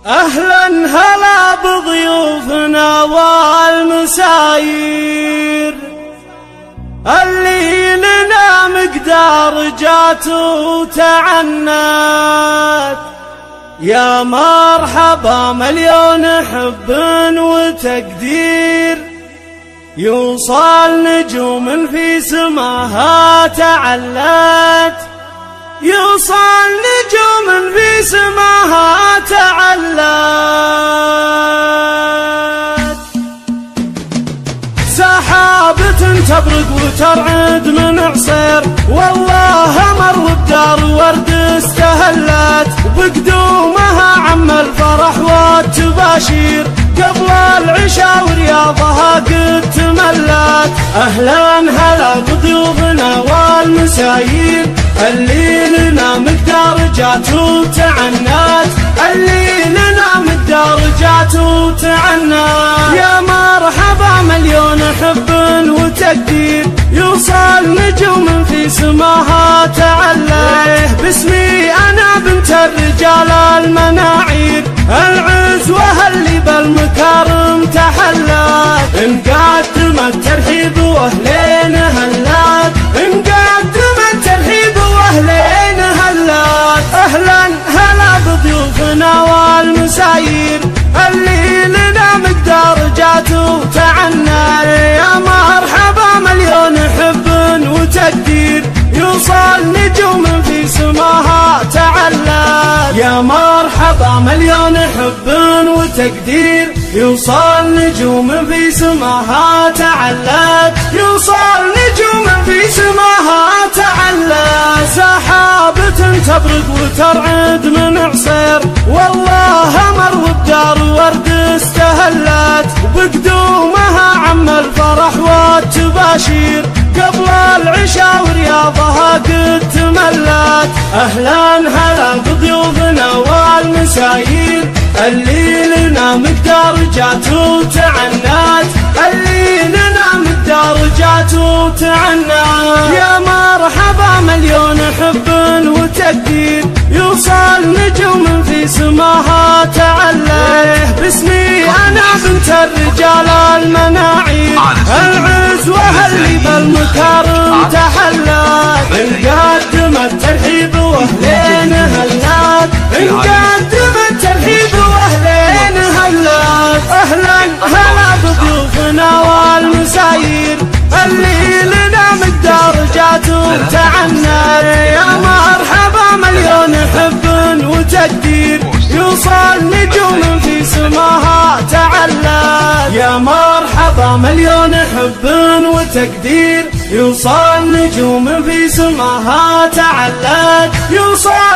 أهلا هلا بضيوفنا والمساير اللي لنا مقدار جات وتعنت. يا مرحبا مليون حب وتقدير يوصل نجوم في سماها تعلت. يوصل نجوم في سماها تعلت. سحابة تبرق وترعد من عصير والله مر والدار ورد استهلت. بقدومها عم الفرح والتباشير قبل العشاء ورياضها قد تملت. أهلا هلا بضيوفنا والمساير اللي لنا مقدار جات وتعنت. اللي لنا مقدار جات وتعنت. يا مرحبا مليون حب وتقدير يوصل نجوم في سماها تعلت. باسمي أنا بنت الرجال المناعير العزوة اللي بالمكارم تحلت. نقدم الترحيب واهلين هلات. نقدم الترحيب واهلين هلات. اهلا هلا بضيوفنا والمساير اللي لنا مقدار جات وتعنت. يا مرحبا مليون حب وتقدير يوصل نجوم في سماها تعلت. يا مرحبا مليون حب وتقدير يوصل نجوم في سماها تعلت. يوصل نجوم في سماها تعلت. سحابة تبرق وترعد من عصير والله مر والدار ورد استهلت. بقدومها عم الفرح والتباشير قبل العشاء ورياضها قد تملت. أهلا هلا بضيوفنا والمساير اللي لنا مقدار جات وتعنت. اللي لنا مقدار جات وتعنت. يا مرحبا مليون حب وتقدير يوصل نجوم في سماها تعلت. باسمي أنا بنت الرجال المناعير العزوة اللي بالمكارم تحلت. نقدم الترحيب واهلين هلات. نقدم الترحيب واهلين هلات. اهلا هلا بضيوفنا والمساير اللي لنا مقدار جات وتعنت. يا مرحبا مليون حب وتقدير يوصل نجوم في سماها تعلت. يا مرحبا مليون حب وتقدير يوصل نجوم في سماها تعلت. يوصل